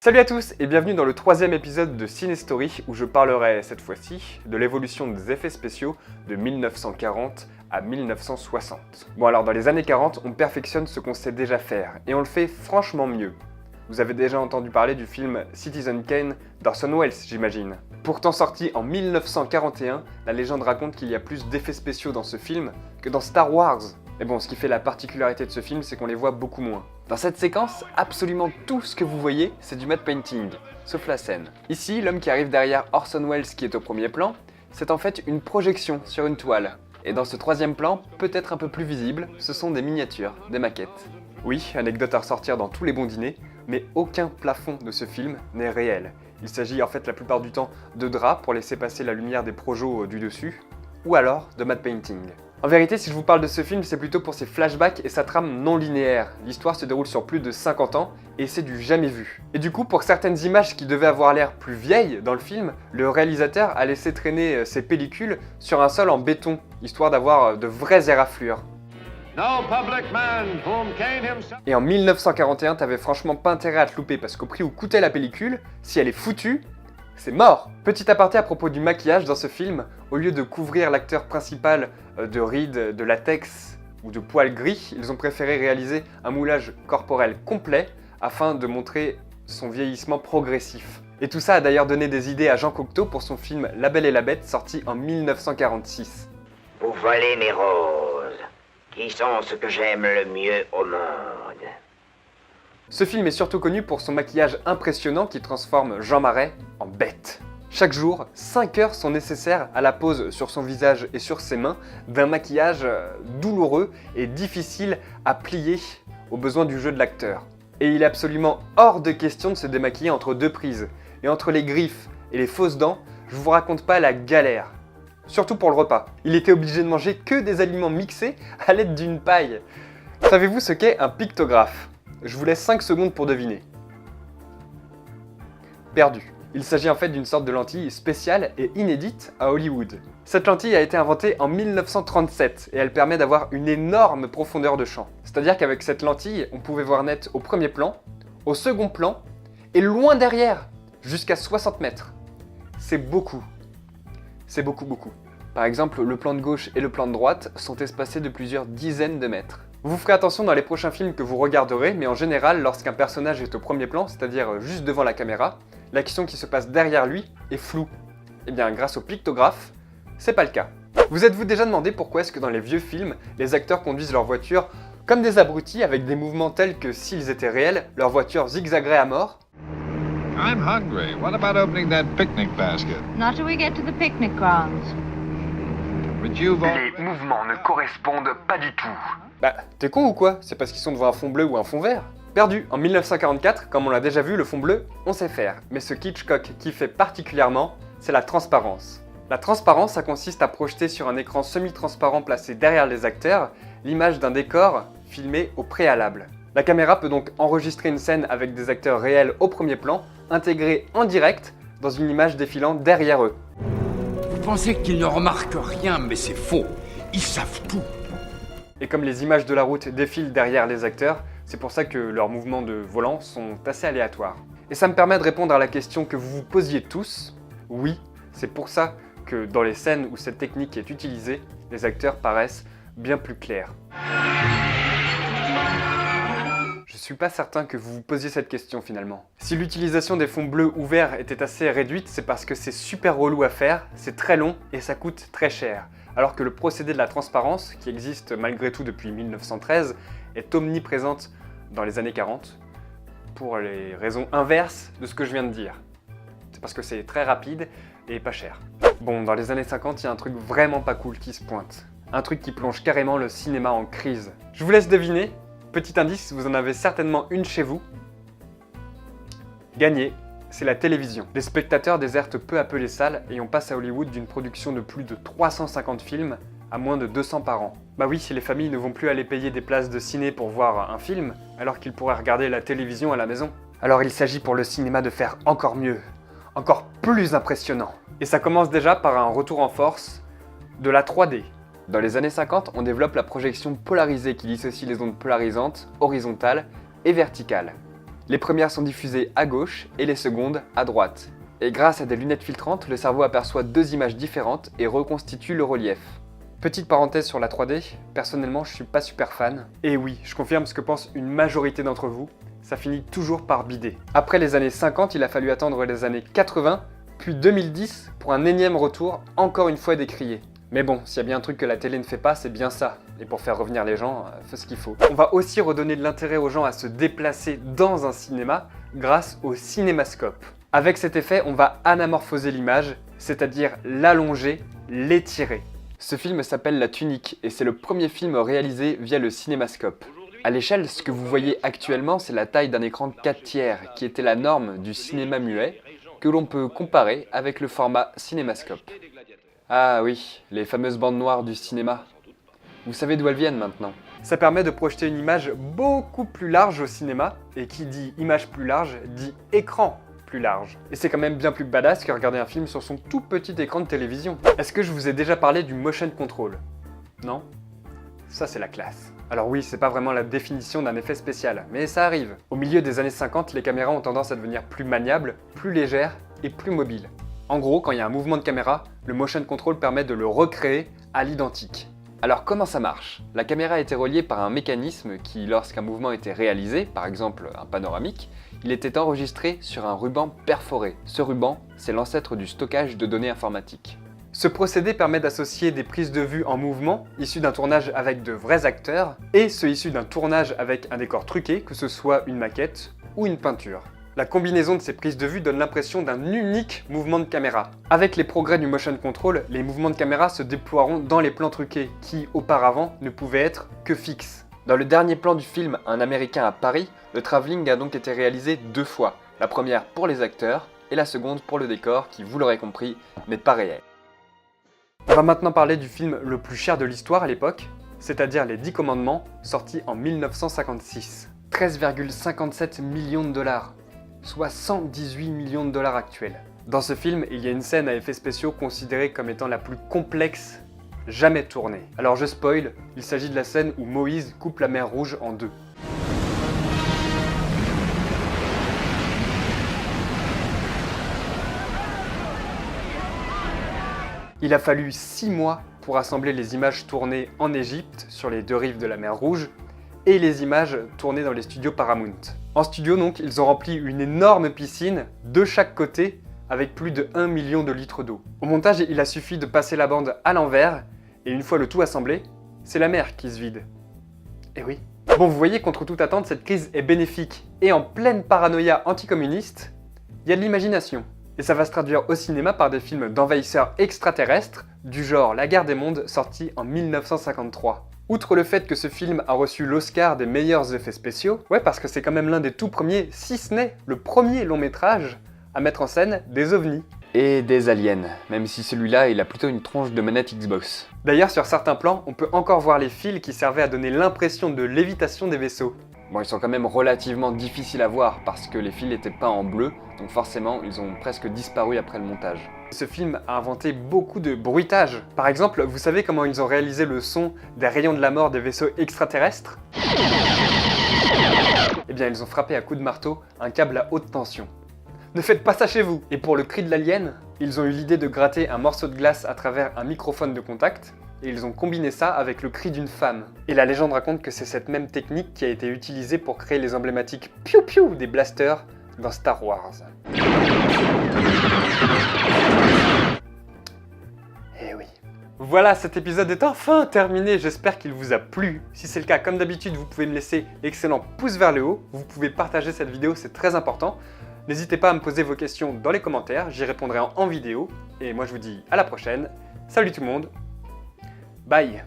Salut à tous et bienvenue dans le troisième épisode de Cinestory où je parlerai cette fois-ci de l'évolution des effets spéciaux de 1940 à 1960. Bon alors dans les années 40, on perfectionne ce qu'on sait déjà faire et on le fait franchement mieux. Vous avez déjà entendu parler du film Citizen Kane d'Orson Welles, j'imagine. Pourtant sorti en 1941, la légende raconte qu'il y a plus d'effets spéciaux dans ce film que dans Star Wars. Mais bon, ce qui fait la particularité de ce film, c'est qu'on les voit beaucoup moins. Dans cette séquence, absolument tout ce que vous voyez, c'est du matte painting, sauf la scène. Ici, l'homme qui arrive derrière Orson Welles qui est au premier plan, c'est en fait une projection sur une toile. Et dans ce troisième plan, peut-être un peu plus visible, ce sont des miniatures, des maquettes. Oui, anecdote à ressortir dans tous les bons dîners, mais aucun plafond de ce film n'est réel. Il s'agit en fait la plupart du temps de draps pour laisser passer la lumière des projos du dessus, ou alors de matte painting. En vérité, si je vous parle de ce film, c'est plutôt pour ses flashbacks et sa trame non linéaire. L'histoire se déroule sur plus de 50 ans et c'est du jamais vu. Et du coup, pour certaines images qui devaient avoir l'air plus vieilles dans le film, le réalisateur a laissé traîner ses pellicules sur un sol en béton, histoire d'avoir de vraies éraflures. Et en 1941, t'avais franchement pas intérêt à te louper parce qu'au prix où coûtait la pellicule, si elle est foutue, c'est mort! Petit aparté à propos du maquillage dans ce film, au lieu de couvrir l'acteur principal de rides, de latex ou de poils gris, ils ont préféré réaliser un moulage corporel complet afin de montrer son vieillissement progressif. Et tout ça a d'ailleurs donné des idées à Jean Cocteau pour son film La Belle et la Bête sorti en 1946. Vous volez mes roses, qui sont ce que j'aime le mieux au monde. Ce film est surtout connu pour son maquillage impressionnant qui transforme Jean Marais en bête. Chaque jour, 5 heures sont nécessaires à la pose sur son visage et sur ses mains d'un maquillage douloureux et difficile à plier aux besoins du jeu de l'acteur. Et il est absolument hors de question de se démaquiller entre deux prises. Et entre les griffes et les fausses dents, je vous raconte pas la galère. Surtout pour le repas. Il était obligé de manger que des aliments mixés à l'aide d'une paille. Savez-vous ce qu'est un pictographe ? Je vous laisse 5 secondes pour deviner. Perdu. Il s'agit en fait d'une sorte de lentille spéciale et inédite à Hollywood. Cette lentille a été inventée en 1937 et elle permet d'avoir une énorme profondeur de champ. C'est-à-dire qu'avec cette lentille, on pouvait voir net au premier plan, au second plan et loin derrière, jusqu'à 60 mètres. C'est beaucoup. C'est beaucoup. Par exemple, le plan de gauche et le plan de droite sont espacés de plusieurs dizaines de mètres. Vous ferez attention dans les prochains films que vous regarderez, mais en général, lorsqu'un personnage est au premier plan, c'est-à-dire juste devant la caméra, l'action qui se passe derrière lui est floue. Et bien, grâce au pictographe, c'est pas le cas. Vous êtes-vous déjà demandé pourquoi est-ce que dans les vieux films, les acteurs conduisent leur voiture comme des abrutis avec des mouvements tels que s'ils étaient réels, leur voiture zigzagerait à mort? I'm hungry. What about opening that picnic basket? Not till we get to the picnic grounds. But you've Les mouvements ne correspondent pas du tout. Bah, t'es con ou quoi? C'est parce qu'ils sont devant un fond bleu ou un fond vert? Perdu. En 1944, comme on l'a déjà vu, le fond bleu, on sait faire. Mais ce qu'Hitchcock kiffe particulièrement, c'est la transparence. La transparence, ça consiste à projeter sur un écran semi-transparent placé derrière les acteurs, l'image d'un décor filmé au préalable. La caméra peut donc enregistrer une scène avec des acteurs réels au premier plan, intégrés en direct dans une image défilant derrière eux. Vous pensez qu'ils ne remarquent rien, mais c'est faux. Ils savent tout. Et comme les images de la route défilent derrière les acteurs, c'est pour ça que leurs mouvements de volant sont assez aléatoires. Et ça me permet de répondre à la question que vous vous posiez tous. Oui, c'est pour ça que dans les scènes où cette technique est utilisée, les acteurs paraissent bien plus clairs. Je suis pas certain que vous vous posiez cette question finalement. Si l'utilisation des fonds bleus ou verts était assez réduite, c'est parce que c'est super relou à faire, c'est très long et ça coûte très cher. Alors que le procédé de la transparence, qui existe malgré tout depuis 1913, est omniprésente dans les années 40, pour les raisons inverses de ce que je viens de dire. C'est parce que c'est très rapide et pas cher. Bon, dans les années 50, il y a un truc vraiment pas cool qui se pointe. Un truc qui plonge carrément le cinéma en crise. Je vous laisse deviner. Petit indice, vous en avez certainement une chez vous. Gagné, c'est la télévision. Les spectateurs désertent peu à peu les salles et on passe à Hollywood d'une production de plus de 350 films à moins de 200 par an. Bah oui, si les familles ne vont plus aller payer des places de ciné pour voir un film, alors qu'ils pourraient regarder la télévision à la maison. Alors il s'agit pour le cinéma de faire encore mieux, encore plus impressionnant. Et ça commence déjà par un retour en force de la 3D. Dans les années 50, on développe la projection polarisée qui dissocie les ondes polarisantes, horizontales et verticales. Les premières sont diffusées à gauche et les secondes à droite. Et grâce à des lunettes filtrantes, le cerveau aperçoit deux images différentes et reconstitue le relief. Petite parenthèse sur la 3D, personnellement je suis pas super fan. Et oui, je confirme ce que pense une majorité d'entre vous, ça finit toujours par bider. Après les années 50, il a fallu attendre les années 80, puis 2010 pour un énième retour, encore une fois décrié. Mais bon, s'il y a bien un truc que la télé ne fait pas, c'est bien ça. Et pour faire revenir les gens, faut ce qu'il faut. On va aussi redonner de l'intérêt aux gens à se déplacer dans un cinéma grâce au cinémascope. Avec cet effet, on va anamorphoser l'image, c'est-à-dire l'allonger, l'étirer. Ce film s'appelle La Tunique et c'est le premier film réalisé via le cinémascope. À l'échelle, ce que vous voyez actuellement, c'est la taille d'un écran de 4/3 qui était la norme du cinéma muet, que l'on peut comparer avec le format cinémascope. Ah oui, les fameuses bandes noires du cinéma. Vous savez d'où elles viennent maintenant. Ça permet de projeter une image beaucoup plus large au cinéma, et qui dit image plus large, dit écran plus large. Et c'est quand même bien plus badass que regarder un film sur son tout petit écran de télévision. Est-ce que je vous ai déjà parlé du motion control? Non? Ça c'est la classe. Alors oui, c'est pas vraiment la définition d'un effet spécial, mais ça arrive. Au milieu des années 50, les caméras ont tendance à devenir plus maniables, plus légères et plus mobiles. En gros, quand il y a un mouvement de caméra, le motion control permet de le recréer à l'identique. Alors comment ça marche? La caméra était reliée par un mécanisme qui, lorsqu'un mouvement était réalisé, par exemple un panoramique, il était enregistré sur un ruban perforé. Ce ruban, c'est l'ancêtre du stockage de données informatiques. Ce procédé permet d'associer des prises de vue en mouvement, issues d'un tournage avec de vrais acteurs, et ceux issus d'un tournage avec un décor truqué, que ce soit une maquette ou une peinture. La combinaison de ces prises de vue donne l'impression d'un unique mouvement de caméra. Avec les progrès du motion control, les mouvements de caméra se déploieront dans les plans truqués, qui, auparavant, ne pouvaient être que fixes. Dans le dernier plan du film Un Américain à Paris, le travelling a donc été réalisé 2 fois. La première pour les acteurs, et la seconde pour le décor, qui, vous l'aurez compris, n'est pas réel. On va maintenant parler du film le plus cher de l'histoire à l'époque, c'est-à-dire Les 10 Commandements, sorti en 1956. 13,57 millions de dollars. Soit 118 millions de dollars actuels. Dans ce film, il y a une scène à effets spéciaux considérée comme étant la plus complexe jamais tournée. Alors je spoil, il s'agit de la scène où Moïse coupe la mer Rouge en 2. Il a fallu 6 mois pour assembler les images tournées en Égypte, sur les 2 rives de la mer Rouge, et les images tournées dans les studios Paramount. En studio donc, ils ont rempli une énorme piscine de chaque côté avec plus de 1 million de litres d'eau. Au montage, il a suffi de passer la bande à l'envers et une fois le tout assemblé, c'est la mer qui se vide. Et oui. Bon, vous voyez, contre toute attente, cette crise est bénéfique et en pleine paranoïa anticommuniste, il y a de l'imagination. Et ça va se traduire au cinéma par des films d'envahisseurs extraterrestres du genre La Guerre des Mondes, sorti en 1953. Outre le fait que ce film a reçu l'Oscar des meilleurs effets spéciaux, ouais, parce que c'est quand même l'un des tout premiers, si ce n'est le premier long métrage à mettre en scène des ovnis. Et des aliens, même si celui-là il a plutôt une tronche de manette Xbox. D'ailleurs, sur certains plans, on peut encore voir les fils qui servaient à donner l'impression de lévitation des vaisseaux. Bon, ils sont quand même relativement difficiles à voir parce que les fils étaient peints en bleu, donc forcément ils ont presque disparu après le montage. Ce film a inventé beaucoup de bruitages. Par exemple, vous savez comment ils ont réalisé le son des rayons de la mort des vaisseaux extraterrestres? Eh bien, ils ont frappé à coups de marteau un câble à haute tension. Ne faites pas ça chez vous! Et pour le cri de l'alien, ils ont eu l'idée de gratter un morceau de glace à travers un microphone de contact, et ils ont combiné ça avec le cri d'une femme. Et la légende raconte que c'est cette même technique qui a été utilisée pour créer les emblématiques piou piou des blasters dans Star Wars. Eh oui. Voilà, cet épisode est enfin terminé, j'espère qu'il vous a plu. Si c'est le cas, comme d'habitude, vous pouvez me laisser l'excellent pouce vers le haut, vous pouvez partager cette vidéo, c'est très important. N'hésitez pas à me poser vos questions dans les commentaires, j'y répondrai en vidéo. Et moi je vous dis à la prochaine. Salut tout le monde. Bye.